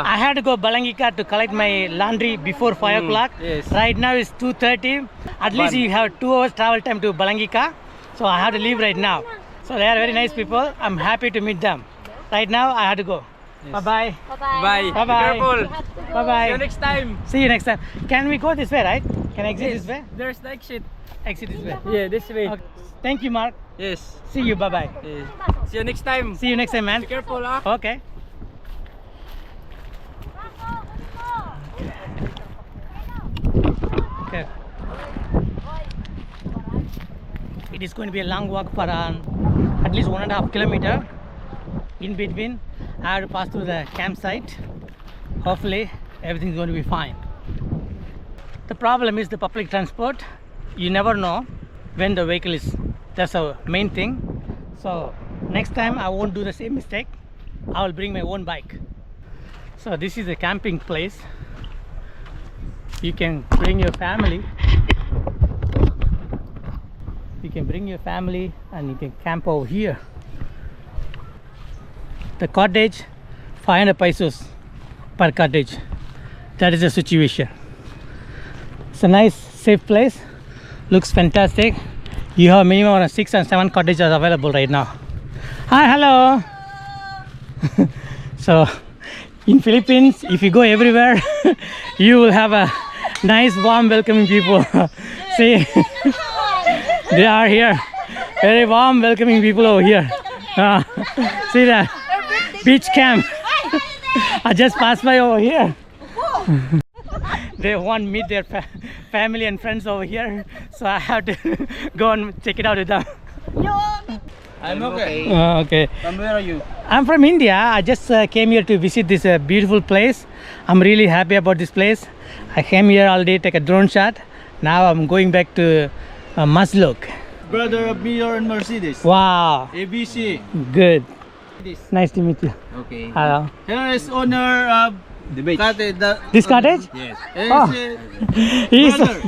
I had to go Balangika to collect my laundry before 5 o'clock. Yes. Right now it's 2:30. At least you have 2 hours travel time to Balangika. So I have to leave right now. So they are very nice people. I'm happy to meet them. Right now I have to go. Yes. Bye-bye. Bye. Bye-bye. Be careful. Bye-bye. See you next time. See you next time. Can we go this way, right? Can I exit this way? There's the exit. Exit this way. Yeah, this way. Okay. Thank you, Mark. Yes. See you. Bye-bye. Yes. See you next time. See you next time, man. Be careful, ah. Okay. Okay. It is going to be a long walk for at least 1.5 kilometers. In between, I have to pass through the campsite. Hopefully, everything is going to be fine. The problem is the public transport. You never know when the vehicle is. That's the main thing. So next time I won't do the same mistake. I will bring my own bike. So this is a camping place. You can bring your family. You can bring your family and you can camp over here. The cottage, 500 pesos per cottage. That is the situation. It's a nice, safe place. Looks fantastic. You have minimum around 6 and 7 cottages available right now. Hi, hello. So, in Philippines, if you go everywhere, you will have a nice, warm, welcoming people. See, they are here. Very warm, welcoming people over here. See that? Beach camp. I just passed by over here. They want to meet their family and friends over here, so I have to go and check it out with them. I'm okay. Okay. From where are you? I'm from India. I just came here to visit this beautiful place. I'm really happy about this place. I came here all day, take a drone shot. Now I'm going back to Maslok. Brother of Mayor and Mercedes. Wow. ABC. Good. This. Nice to meet you. Okay. Hello. Here is owner of the beach. This cottage? Yes. Oh. He's, Brother.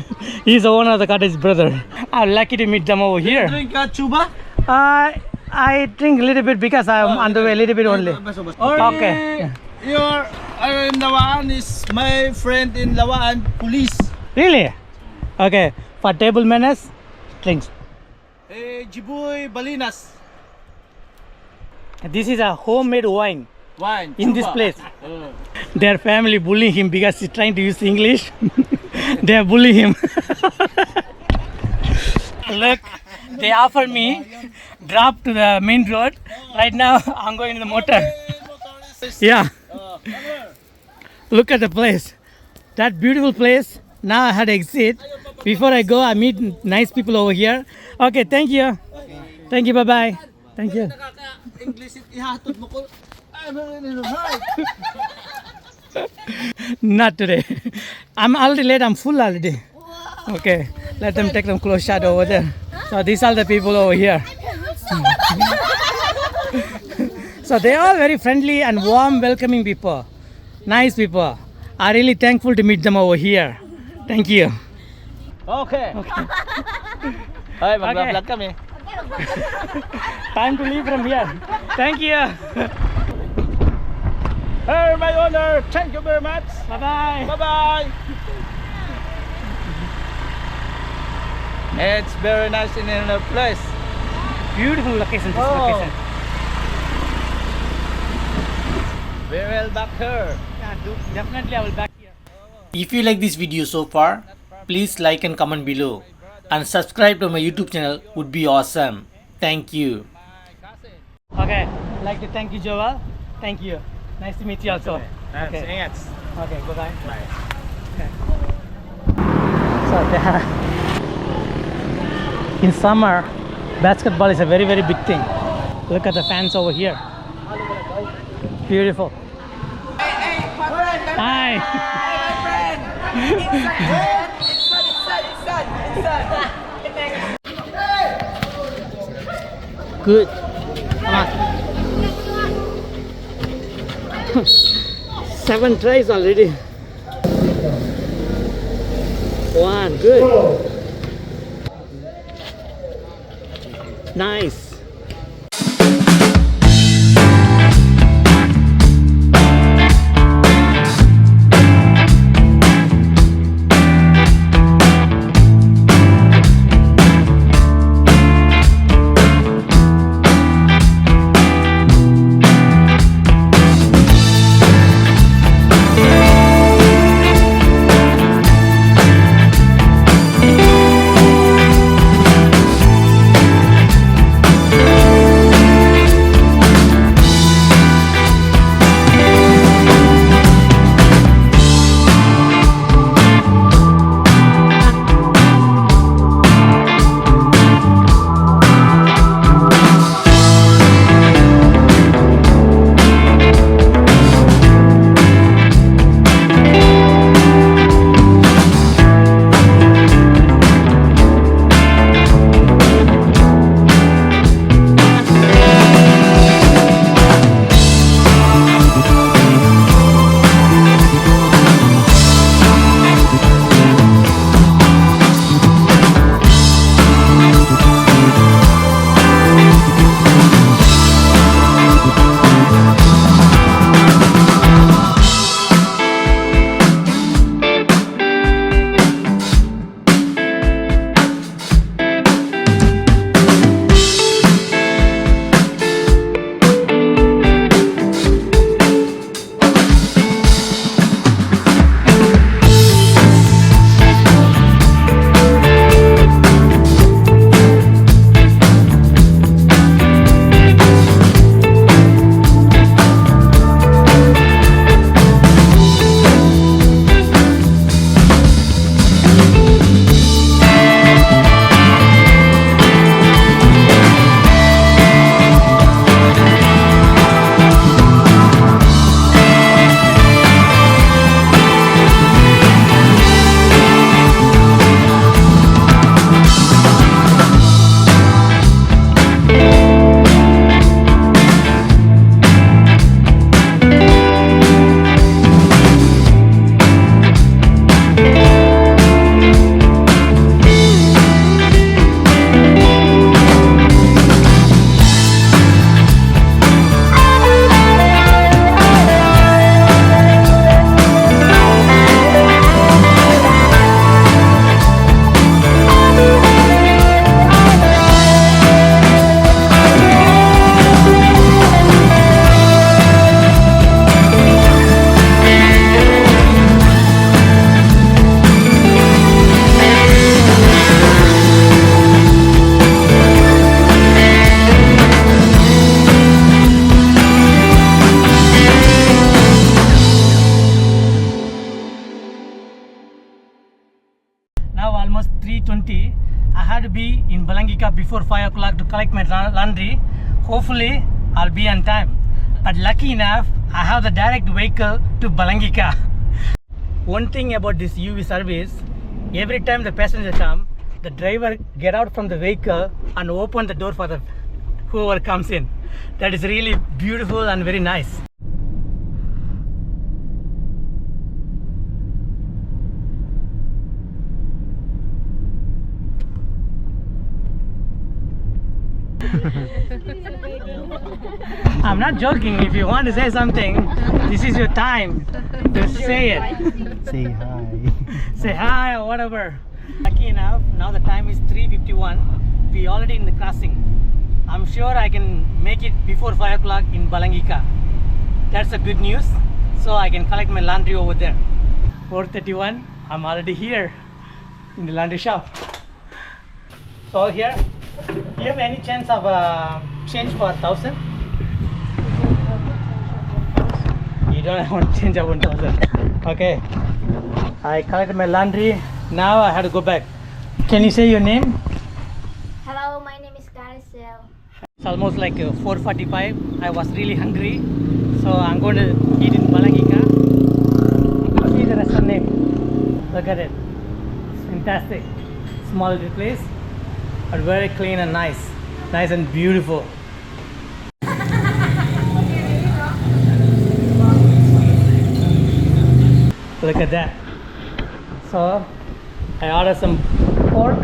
he's the owner of the cottage, brother. I'm lucky to meet them over here. Drink chuba? I drink a little bit because I'm on the way a little bit only. Okay. Your in Lawaan is my friend in Lawaan police. Really? Okay. For table manners, drinks. Jiboy Balinas. This is a homemade wine Wine. in this chuba. place. Their family bullying him because he's trying to use English. They are bullying him. Look, they offer me drop to the main road. Right now, I'm going to the motor. Yeah. Look at the place. That beautiful place. Now I had to exit. Before I go, I meet nice people over here. Okay, thank you. Thank you, bye-bye. Thank you. Not today. I'm already late. I'm full already. Okay, let them take some close shot over there. So these are the people over here. So they are very friendly and warm, welcoming people. Nice people. I'm really thankful to meet them over here. Thank you. Okay. Okay. Ay, mag-vlog kami. Time to leave from here. Thank you. Hey, my owner. Thank you very much. Bye-bye. Bye-bye. It's very nice in a place. Beautiful location, this Oh. location. We will back here. Yeah, definitely I will back here. If you like this video so far, please like and comment below. And subscribe to my YouTube channel would be awesome. Thank you. Okay, I'd like to thank you, Joel. Thank you. Nice to meet you also. Okay, Ingat. okay, bye-bye. Bye. Okay. So there, in summer, basketball is a very, very big thing. Look at the fans over here. Beautiful. Hi. Good. Come on. 7 tries already. 1, good. Nice. before 5 o'clock to collect my laundry. Hopefully, I'll be on time. But lucky enough, I have the direct vehicle to Balangika. One thing about this UV service, every time the passenger come, the driver get out from the vehicle and open the door for the whoever comes in. That is really beautiful and very nice. I'm not joking. If you want to say something, this is your time to say it. Say hi. Say hi or whatever. Lucky enough, now the time is 3:51. We already in the crossing. I'm sure I can make it before 5 o'clock in Balangika. That's a good news. So I can collect my laundry over there. 4:31. I'm already here in the laundry shop. So here, you have any chance of change for 1,000? You don't want to change of 1,000. Okay. I collected my laundry. Now I have to go back. Can you say your name? Hello, my name is Carousel. It's almost like 4:45. I was really hungry, so I'm going to eat in Balangika. See the restaurant name. Look at it. It's fantastic. Small little place, but very clean and nice. Nice and beautiful. Look at that. So I ordered some pork,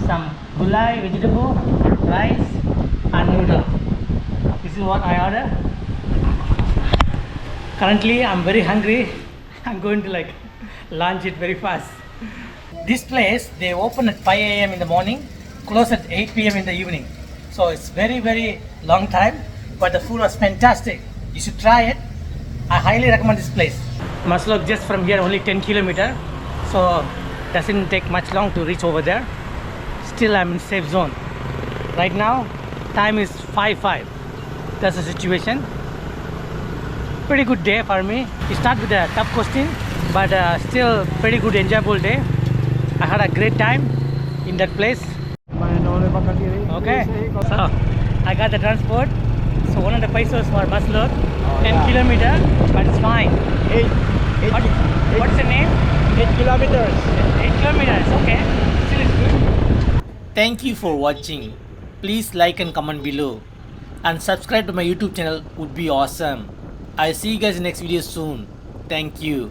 some gulai vegetable, rice and noodle. This is what I ordered. Currently I'm very hungry. I'm going to like lunch it very fast. This place, they open at 5 a.m. in the morning, close at 8 p.m. in the evening. So it's very long time, but the food was fantastic. You should try it. I highly recommend this place. Maslok just from here only 10 kilometers, so doesn't take much long to reach over there. Still I'm in safe zone. Right now, time is 5:05. That's the situation. Pretty good day for me. We start with a tough question, but still pretty good enjoyable day. I had a great time in that place. Okay, so I got the transport. So one of the pesos for Maslok, 10 kilometers, but it's fine. What's the name? 8 kilometers. 8 kilometers, okay. Still it's good. Thank you for watching. Please like and comment below. And subscribe to my YouTube channel would be awesome. I'll see you guys in next video soon. Thank you.